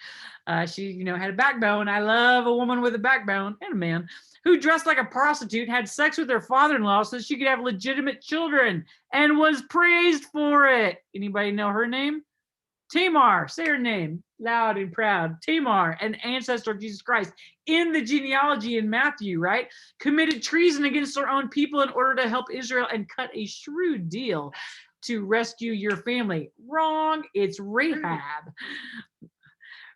She, had a backbone. I love a woman with a backbone, and a man who dressed like a prostitute, had sex with her father-in-law so that she could have legitimate children and was praised for it. Anybody know her name? Tamar. Say her name loud and proud. Tamar, an ancestor of Jesus Christ in the genealogy in Matthew, right? Committed treason against her own people in order to help Israel and cut a shrewd deal to rescue your family. Wrong. It's Rahab.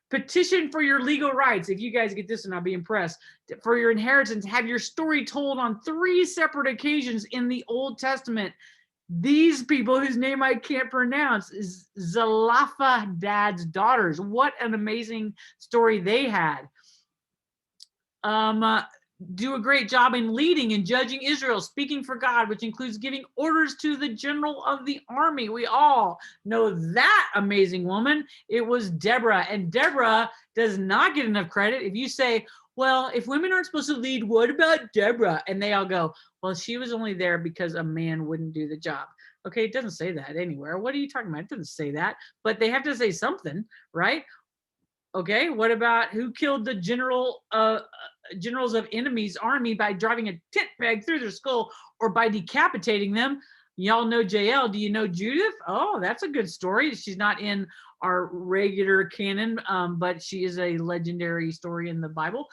Petition for your legal rights. If you guys get this one, I'll be impressed. For your inheritance, have your story told on 3 separate occasions in the Old Testament. These people, whose name I can't pronounce, is Zelophehad's daughters. What an amazing story they had. Do a great job in leading and judging Israel, speaking for God, which includes giving orders to the general of the army. We all know that amazing woman. It was Deborah, and Deborah does not get enough credit. If you say, well, if women aren't supposed to lead, what about Deborah? And they all go, well, she was only there because a man wouldn't do the job. Okay, it doesn't say that anywhere. What are you talking about? It doesn't say that, but they have to say something, right? Okay, what about who killed the generals of enemy's army by driving a tent peg through their skull or by decapitating them? Y'all know JL. Do you know Judith? Oh, that's a good story. She's not in our regular canon, but she is a legendary story in the Bible,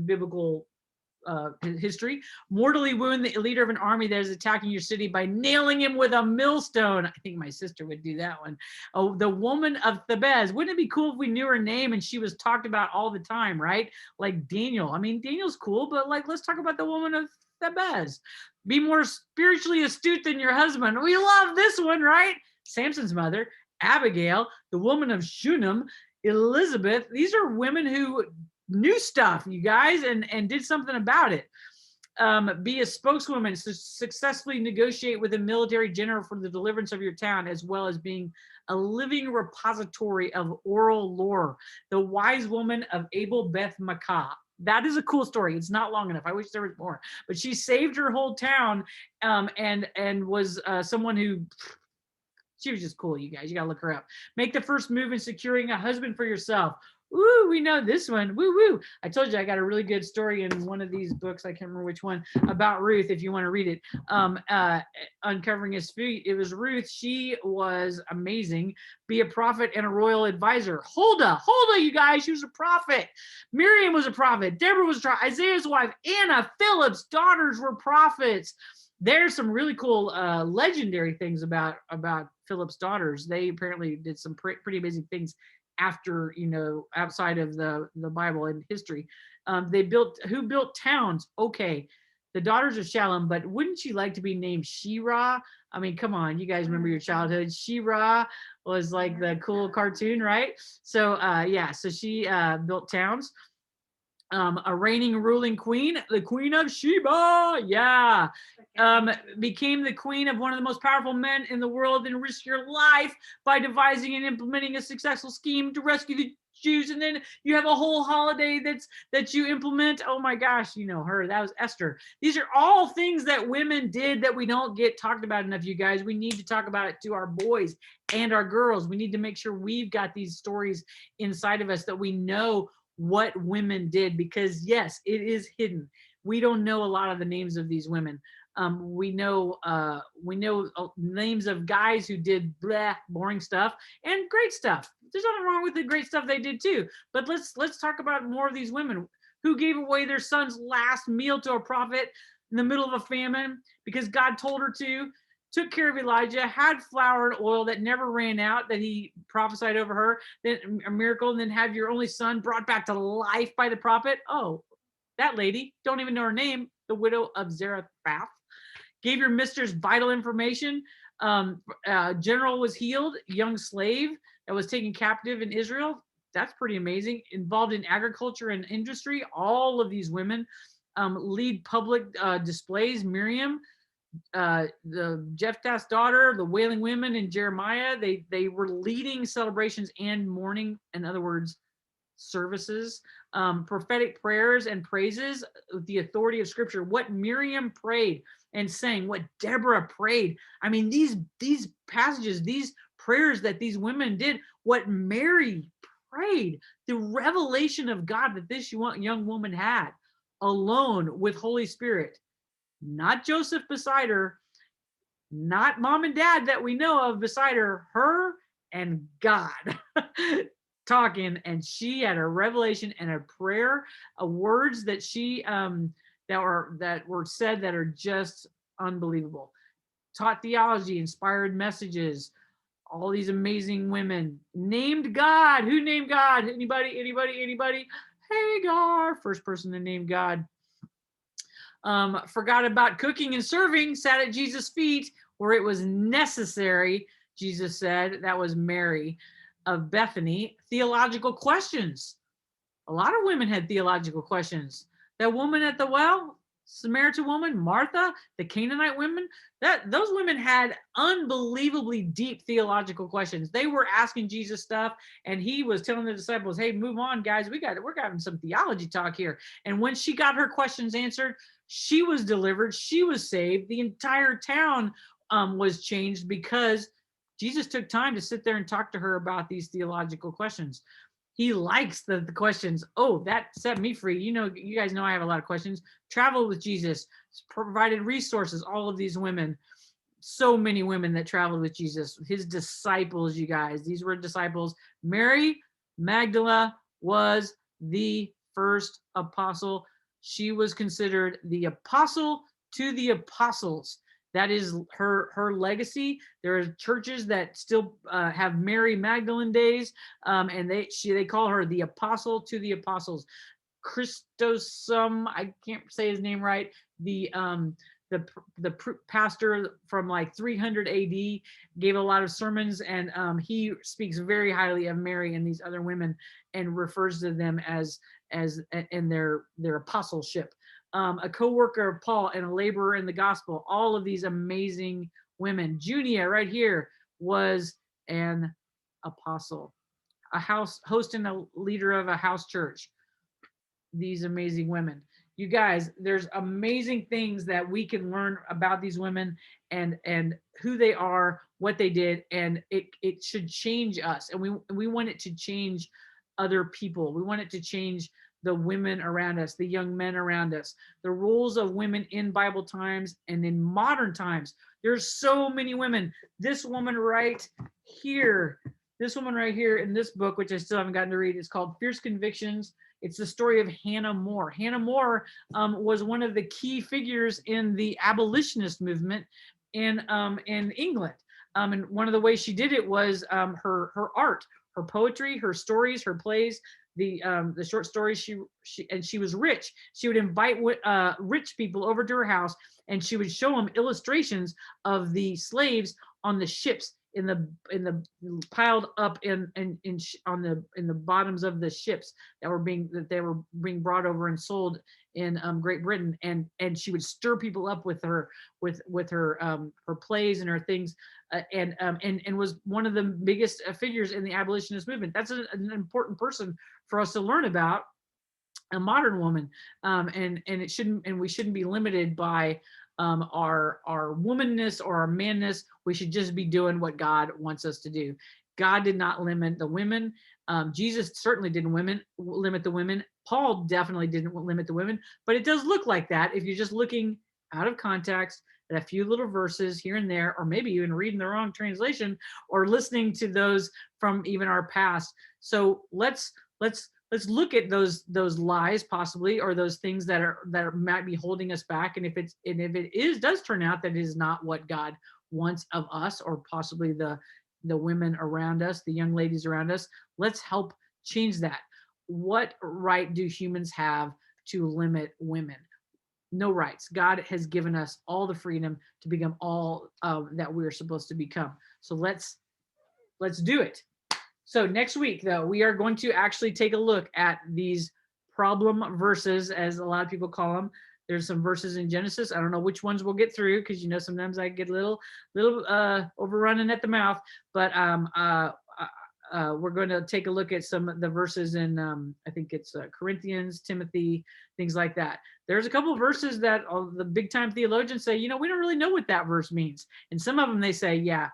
biblical history. Mortally wound the leader of an army that is attacking your city by nailing him with a millstone. I think my sister would do that one. Oh, the woman of Thebez. Wouldn't it be cool if we knew her name and she was talked about all the time, right? Like Daniel. I mean, Daniel's cool, but let's talk about the woman of Thebez. Be more spiritually astute than your husband. We love this one, right? Samson's mother, Abigail, the woman of Shunem, Elizabeth. These are women who knew stuff, you guys, and did something about it. Be a spokeswoman to successfully negotiate with a military general for the deliverance of your town, as well as being a living repository of oral lore. The wise woman of Abel Beth Makkah. That is a cool story. It's not long enough. I wish there was more, but she saved her whole town, and was someone who. She was just cool, you guys. You gotta look her up. Make the first move in securing a husband for yourself. Ooh, we know this one. Woo woo. I told you I got a really good story in one of these books. I can't remember which one, about Ruth, if you want to read it. Uncovering his feet. It was Ruth. She was amazing. Be a prophet and a royal advisor. Huldah, you guys. She was a prophet. Miriam was a prophet. Deborah was a prophet. Isaiah's wife, Anna, Philip's daughters were prophets. There's some really cool legendary things about Philip's daughters. They apparently did some pretty amazing things after, outside of the Bible and history. Who built towns? Okay, the daughters of Shalom, but wouldn't you like to be named She-Ra? I mean, come on, you guys remember your childhood. She-Ra was like the cool cartoon, right? So so she built towns. A reigning ruling queen, the Queen of Sheba, became the queen of one of the most powerful men in the world and risked your life by devising and implementing a successful scheme to rescue the Jews. And then you have a whole holiday that you implement. Oh my gosh, you know her. That was Esther. These are all things that women did that we don't get talked about enough, you guys. We need to talk about it to our boys and our girls. We need to make sure we've got these stories inside of us, that we know what women did, because yes, it is hidden. We don't know a lot of the names of these women. We know names of guys who did boring stuff and great stuff. There's nothing wrong with the great stuff they did too. But let's talk about more of these women who gave away their son's last meal to a prophet in the middle of a famine because God told her to. Took care of Elijah, had flour and oil that never ran out, that he prophesied over her, then a miracle, and then have your only son brought back to life by the prophet. Oh, that lady, don't even know her name, the widow of Zarephath. Gave your mistress vital information. General was healed. Young slave that was taken captive in Israel. That's pretty amazing. Involved in agriculture and industry. All of these women lead public displays. Miriam, the Jephthah's daughter, the Wailing Women in Jeremiah, they were leading celebrations and mourning, in other words, services, prophetic prayers and praises with the authority of Scripture. What Miriam prayed and sang, what Deborah prayed. I mean, these passages, these prayers that these women did, what Mary prayed, the revelation of God that this young woman had alone with Holy Spirit. Not Joseph beside her, not mom and dad that we know of beside her and God talking. And she had a revelation and a prayer, words that she that were said that are just unbelievable. Taught theology, inspired messages. All these amazing women named God. Who named God? Anybody? Hagar, first person to name God. Forgot about cooking and serving, sat at Jesus' feet where it was necessary, Jesus said. That was Mary of Bethany. Theological questions. A lot of women had theological questions. That woman at the well, Samaritan woman, Martha, the Canaanite women, those women had unbelievably deep theological questions. They were asking Jesus stuff, and he was telling the disciples, hey, move on, guys. We're having some theology talk here. And when she got her questions answered, she was delivered. She was saved. The entire town was changed because Jesus took time to sit there and talk to her about these theological questions. He likes the questions. Oh, that set me free. You guys know I have a lot of questions. Traveled with Jesus, provided resources. All of these women, so many women that traveled with Jesus, his disciples, you guys. These were disciples. Mary Magdalene was the first apostle. She was considered the apostle to the apostles. That is her legacy. There are churches that still have Mary Magdalene days, and they call her the apostle to the apostles. Christosum, I can't say his name right. The pastor from like 300 AD gave a lot of sermons, and he speaks very highly of Mary and these other women, and refers to them as in their apostleship. A co-worker of Paul and a laborer in the gospel. All of these amazing women. Junia right here was an apostle, a host and a leader of a house church. These amazing women. You guys, there's amazing things that we can learn about these women and who they are, what they did, and it should change us. And we want it to change other people. We want it to change the women around us, the young men around us, the roles of women in Bible times and in modern times. There's so many women. This woman right here in this book, which I still haven't gotten to read, is called Fierce Convictions. It's the story of Hannah More. Hannah More was one of the key figures in the abolitionist movement in England. And one of the ways she did it was her art, her poetry, her stories, her plays, the short stories. She was rich. She would invite rich people over to her house, and she would show them illustrations of the slaves on the ships in the piled up in the bottoms of the ships that were being brought over and sold in Great Britain, and she would stir people up with her plays and her things, and was one of the biggest figures in the abolitionist movement. That's an important person for us to learn about, a modern woman, and we shouldn't be limited by our womanness or our manness. We should just be doing what God wants us to do. God did not limit the women. Jesus certainly didn't limit the women. Paul definitely didn't limit the women, but it does look like that if you're just looking out of context at a few little verses here and there, or maybe even reading the wrong translation or listening to those from even our past. So let's look at those lies possibly, or those things that might be holding us back. And if it does turn out that it is not what God wants of us, or possibly the women around us, the young ladies around us, let's help change that. What right do humans have to limit women? no rights. God has given us all the freedom to become all that we're supposed to become. So let's do it. So next week, though, we are going to actually take a look at these problem verses, as a lot of people call them. There's some verses in Genesis. I don't know which ones we'll get through, because sometimes I get a little overrunning at the mouth. But we're going to take a look at some of the verses in I think it's Corinthians, Timothy, things like that. There's a couple of verses that the big time theologians say, we don't really know what that verse means. And some of them they say, yeah,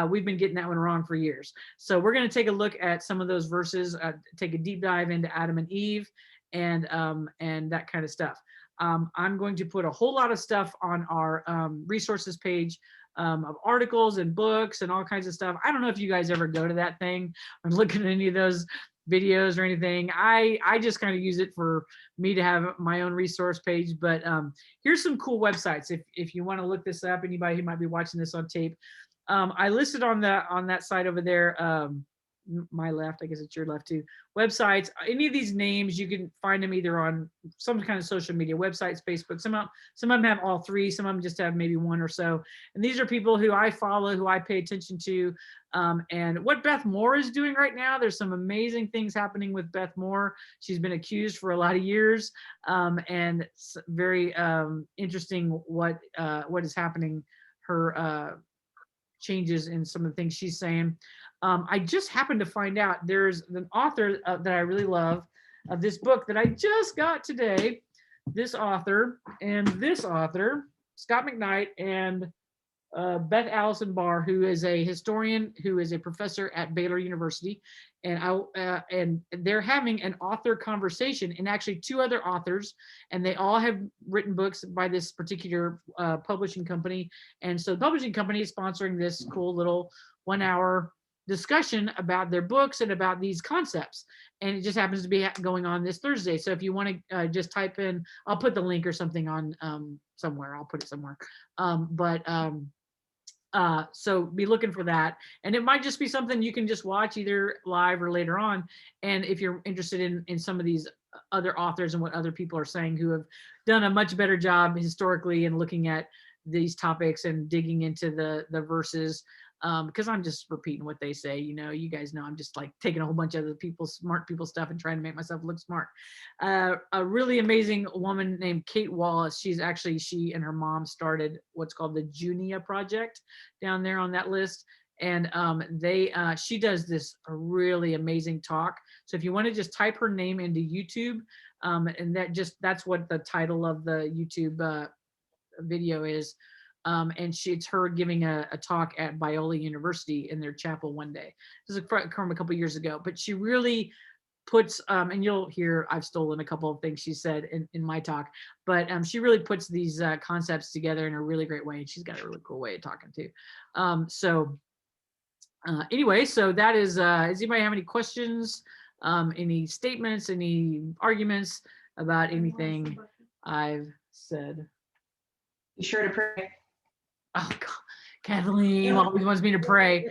we've been getting that one wrong for years. So we're going to take a look at some of those verses, take a deep dive into Adam and Eve and that kind of stuff. I'm going to put a whole lot of stuff on our resources page of articles and books and all kinds of stuff. I don't know if you guys ever go to that thing or look at any of those videos or anything. I just kind of use it for me to have my own resource page. But here's some cool websites if you want to look this up. Anybody who might be watching this on tape, I listed on that site over there. My left, I guess it's your left too, websites. Any of these names, you can find them either on some kind of social media websites, Facebook. Some of them have all three, some of them just have maybe one or so. And these are people who I follow, who I pay attention to. And what Beth Moore is doing right now, there's some amazing things happening with Beth Moore. She's been accused for a lot of years, and it's very interesting what is happening, her changes in some of the things she's saying. I just happened to find out there's an author that I really love of this book that I just got today. This author, Scott McKnight, and Beth Allison Barr, who is a historian, who is a professor at Baylor University, and they're having an author conversation, and actually two other authors, and they all have written books by this particular publishing company. And so the publishing company is sponsoring this cool little 1 hour discussion about their books and about these concepts. And it just happens to be going on this Thursday. So if you want to just type in, I'll put the link or something on somewhere. I'll put it somewhere. So be looking for that. And it might just be something you can just watch either live or later on. And if you're interested in some of these other authors and what other people are saying who have done a much better job historically in looking at these topics and digging into the verses, because I'm just repeating what they say. You guys know I'm just like taking a whole bunch of other smart people stuff and trying to make myself look smart. A really amazing woman named Kate Wallace. She and her mom started what's called the Junia Project down there on that list. And she does this really amazing talk. So if you want to just type her name into YouTube, and that's what the title of the YouTube video is. And it's her giving a talk at Biola University in their chapel one day. This is from a couple years ago, but she really puts, and you'll hear I've stolen a couple of things she said in my talk, but she really puts these concepts together in a really great way. And she's got a really cool way of talking too. Anyway, so that is, does anybody have any questions, any statements, any arguments about anything I've said? Be sure to pray. Oh God, Kathleen always wants me to pray.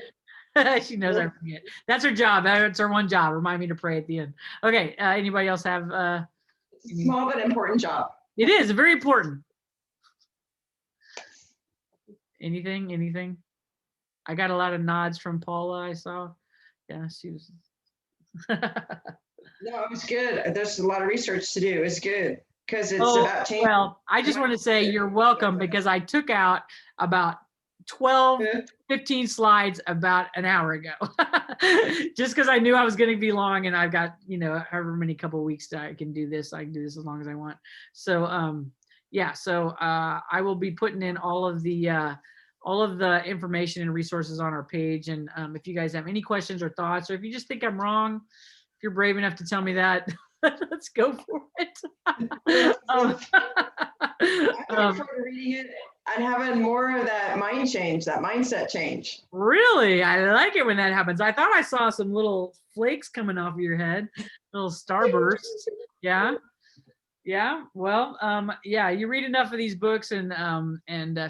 She knows I forget. That's her job. That's her one job. Remind me to pray at the end. Okay. Anybody else have? It's a small but important job. It is very important. Anything? I got a lot of nods from Paula. I saw. Yeah, she was. No, it was good. There's a lot of research to do. It's good. Because it's about change. Well, I just want to say you're welcome, because I took out about 12, 15 slides about an hour ago, just because I knew I was going to be long, and I've got, however many couple of weeks I can do this. I can do this as long as I want. So, yeah. So I will be putting in all of the information and resources on our page. And if you guys have any questions or thoughts, or if you just think I'm wrong, if you're brave enough to tell me that, let's go for it. I prefer reading it and having more of that mind change, that mindset change. Really? I like it when that happens. I thought I saw some little flakes coming off of your head, little starbursts. Yeah. Yeah. Well, yeah, you read enough of these books and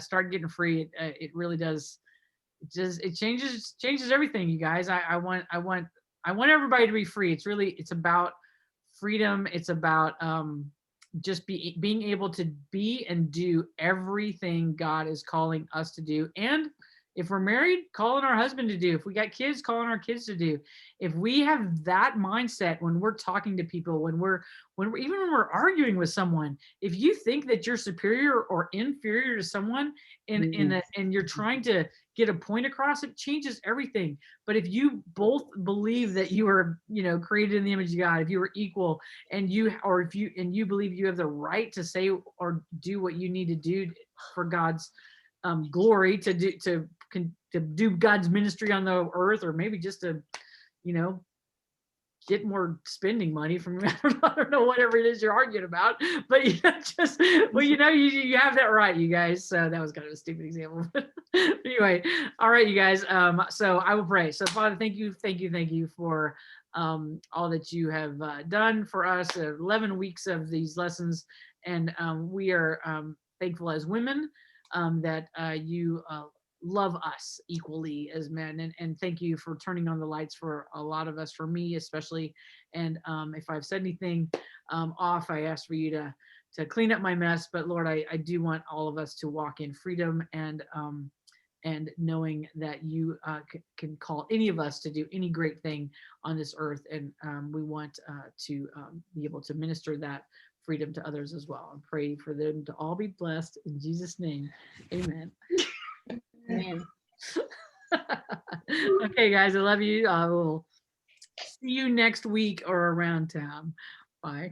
start getting free. It really does. It changes everything, you guys. I want everybody to be free. It's about freedom. It's about just being able to be and do everything God is calling us to do. And if we're married, calling our husband to do. If we got kids, calling our kids to do. If we have that mindset when we're talking to people, when we're even when we're arguing with someone, if you think that you're superior or inferior to someone and you're trying to get a point across, it changes everything. But if you both believe that you are, created in the image of God, if you are equal, and you believe you have the right to say or do what you need to do for God's glory, to do God's ministry on the earth, or maybe just to, get more spending money from, I don't know, whatever it is you're arguing about, but you have that right, you guys. So that was kind of a stupid example. Anyway, all right, you guys. So I will pray. So Father, thank you for all that you have done for us, 11 weeks of these lessons. And we are thankful as women that you love us equally as men, and thank you for turning on the lights for a lot of us, for me especially. And if I've said anything off, I ask for you to clean up my mess. But Lord, I do want all of us to walk in freedom and knowing that you can call any of us to do any great thing on this earth, and we want to be able to minister that freedom to others as well, and pray for them to all be blessed in Jesus' name. Amen. Amen. Okay, guys, I love you. I will see you next week or around town. Bye.